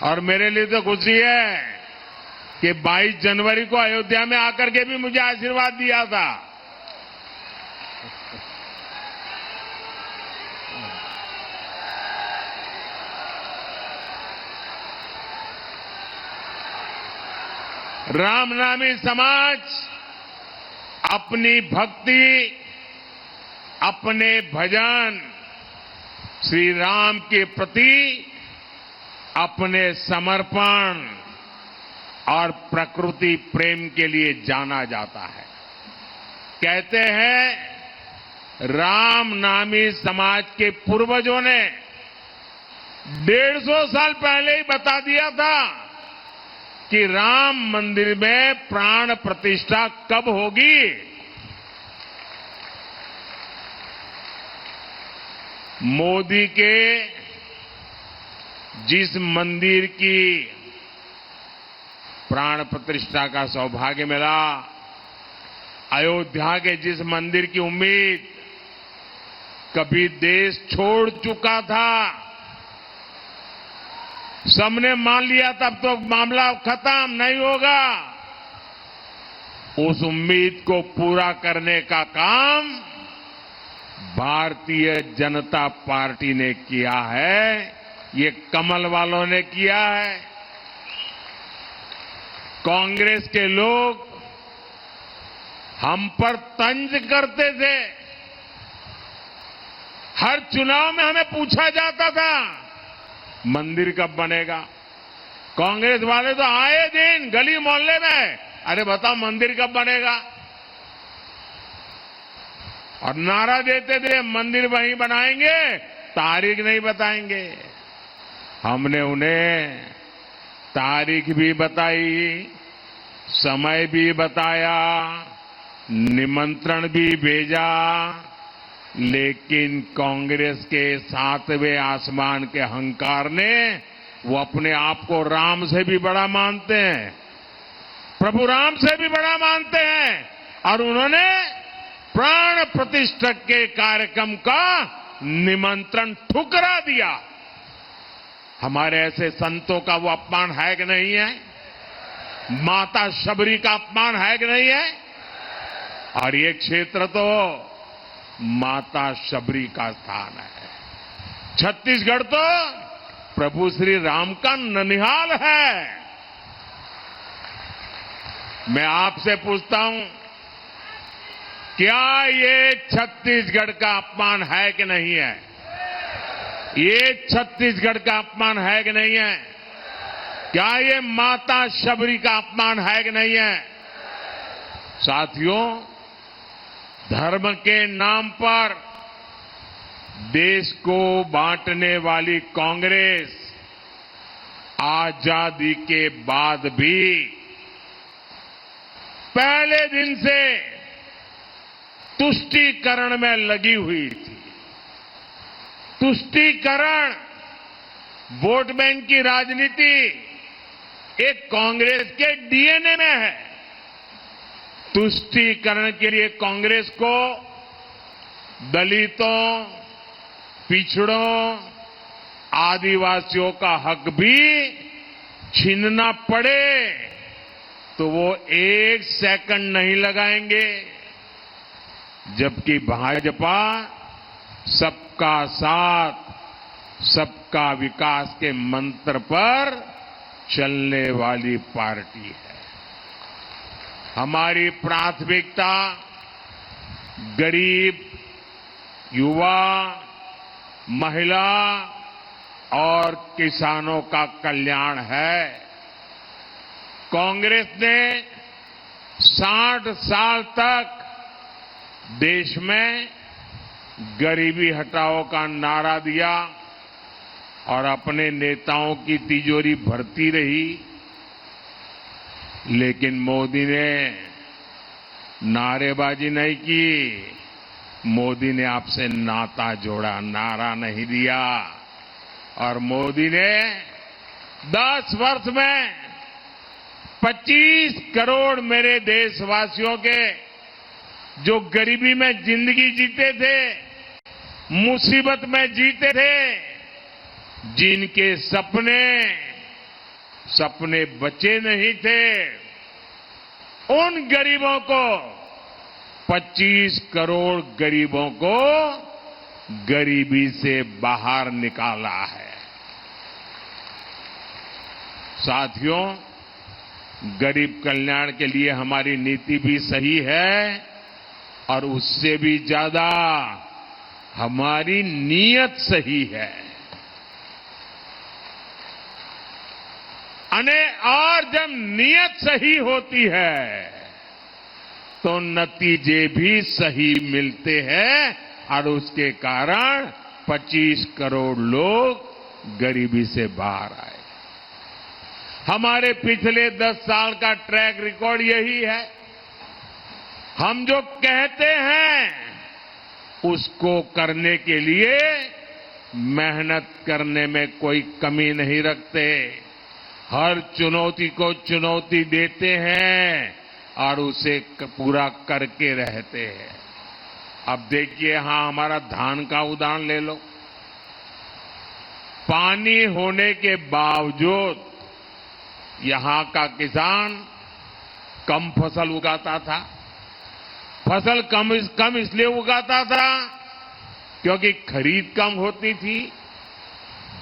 और मेरे लिए तो खुशी है कि 22 जनवरी को अयोध्या में आकर के भी मुझे आशीर्वाद दिया था। रामनामी समाज अपनी भक्ति, अपने भजन, श्री राम के प्रति अपने समर्पण और प्रकृति प्रेम के लिए जाना जाता है। कहते हैं रामनामी समाज के पूर्वजों ने 150 साल पहले ही बता दिया था कि राम मंदिर में प्राण प्रतिष्ठा कब होगी। मोदी के जिस मंदिर की प्राण प्रतिष्ठा का सौभाग्य मिला, अयोध्या के जिस मंदिर की उम्मीद कभी देश छोड़ चुका था, सबने मान लिया तब तो मामला खत्म नहीं होगा, उस उम्मीद को पूरा करने का काम भारतीय जनता पार्टी ने किया है। ये कमल वालों ने किया है। कांग्रेस के लोग हम पर तंज करते थे। हर चुनाव में हमें पूछा जाता था मंदिर कब बनेगा। कांग्रेस वाले तो आए दिन गली मोहल्ले में, अरे बताओ मंदिर कब बनेगा, और नारा देते थे मंदिर वहीं बनाएंगे, तारीख नहीं बताएंगे। हमने उन्हें तारीख भी बताई, समय भी बताया, निमंत्रण भी भेजा, लेकिन कांग्रेस के 7वें आसमान के अहंकार ने, वो अपने आप को राम से भी बड़ा मानते हैं, प्रभु राम से भी बड़ा मानते हैं, और उन्होंने प्राण प्रतिष्ठा के कार्यक्रम का निमंत्रण ठुकरा दिया। हमारे ऐसे संतों का वो अपमान है कि नहीं है? माता शबरी का अपमान है कि नहीं है? और ये क्षेत्र तो माता शबरी का स्थान है। छत्तीसगढ़ तो प्रभु श्री राम का ननिहाल है। मैं आपसे पूछता हूं, क्या ये छत्तीसगढ़ का अपमान है कि नहीं है? ये छत्तीसगढ़ का अपमान है कि नहीं है? क्या ये माता शबरी का अपमान है कि नहीं है? साथियों, धर्म के नाम पर देश को बांटने वाली कांग्रेस आजादी के बाद भी पहले दिन से तुष्टीकरण में लगी हुई थी। तुष्टीकरण, वोट बैंक की राजनीति एक कांग्रेस के डीएनए में है। तुष्टीकरण के लिए कांग्रेस को दलितों, पिछड़ों, आदिवासियों का हक भी छीनना पड़े तो वो 1 सेकंड नहीं लगाएंगे। जबकि भाजपा सबका साथ, सबका विकास के मंत्र पर चलने वाली पार्टी है। हमारी प्राथमिकता गरीब, युवा, महिला और किसानों का कल्याण है। कांग्रेस ने 60 साल तक देश में गरीबी हटाओ का नारा दिया और अपने नेताओं की तिजोरी भरती रही, लेकिन मोदी ने नारेबाजी नहीं की। मोदी ने आपसे नाता जोड़ा, नारा नहीं दिया। और मोदी ने 10 वर्ष में 25 करोड़ मेरे देशवासियों के जो गरीबी में जिंदगी जीते थे, मुसीबत में जीते थे, जिनके सपने सपने बचे नहीं थे, उन गरीबों को 25 करोड़ गरीबों को गरीबी से बाहर निकाला है। साथियों, गरीब कल्याण के लिए हमारी नीति भी सही है और उससे भी ज्यादा हमारी नीयत सही है। और जब नीयत सही होती है तो नतीजे भी सही मिलते हैं और उसके कारण 25 करोड़ लोग गरीबी से बाहर आए। हमारे पिछले 10 साल का ट्रैक रिकॉर्ड यही है। हम जो कहते हैं उसको करने के लिए मेहनत करने में कोई कमी नहीं रखते, हर चुनौती को चुनौती देते हैं और उसे पूरा करके रहते हैं। अब देखिए, यहां हमारा धान का उदाहरण ले लो। पानी होने के बावजूद यहां का किसान कम फसल उगाता था। फसल कम इसलिए उगाता था क्योंकि खरीद कम होती थी,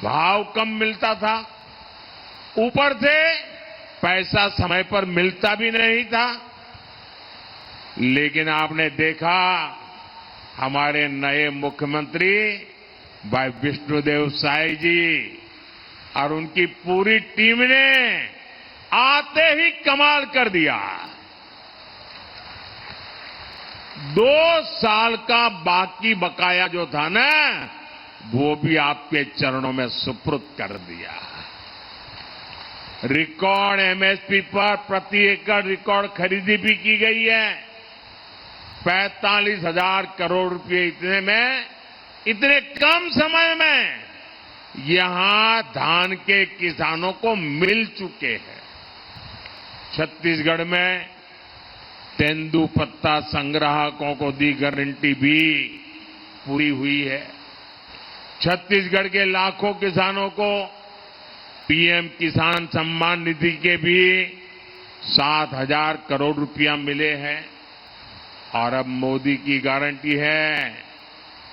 भाव कम मिलता था, ऊपर से पैसा समय पर मिलता भी नहीं था। लेकिन आपने देखा, हमारे नए मुख्यमंत्री भाई विष्णुदेव साय जी और उनकी पूरी टीम ने आते ही कमाल कर दिया। 2 साल का बाकी बकाया जो था ना, वो भी आपके चरणों में सुपुर्द कर दिया। रिकॉर्ड एमएसपी पर प्रति एकड़ रिकॉर्ड खरीदी भी की गई है। 45,000 करोड़ रुपए इतने कम समय में यहां धान के किसानों को मिल चुके हैं। छत्तीसगढ़ में तेंदुपत्ता संग्राहकों को दी गारंटी भी पूरी हुई है। छत्तीसगढ़ के लाखों किसानों को पीएम किसान सम्मान निधि के भी 7,000 करोड़ रुपया मिले हैं। और अब मोदी की गारंटी है,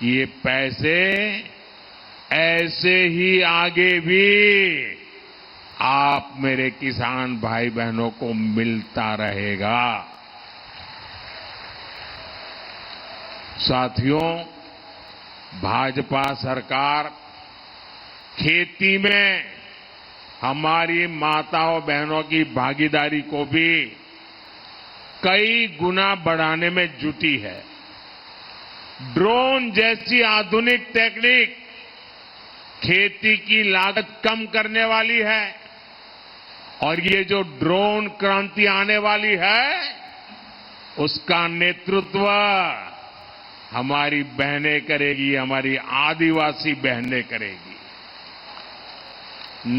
ये पैसे ऐसे ही आगे भी आप मेरे किसान भाई बहनों को मिलता रहेगा। साथियों, भाजपा सरकार खेती में हमारी माताओं बहनों की भागीदारी को भी कई गुना बढ़ाने में जुटी है। ड्रोन जैसी आधुनिक टेक्निक खेती की लागत कम करने वाली है और ये जो ड्रोन क्रांति आने वाली है, उसका नेतृत्व हमारी बहनें करेगी, हमारी आदिवासी बहनें करेगी।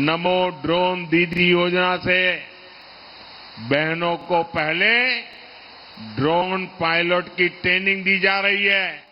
नमो ड्रोन दीदी योजना से बहनों को पहले ड्रोन पायलट की ट्रेनिंग दी जा रही है।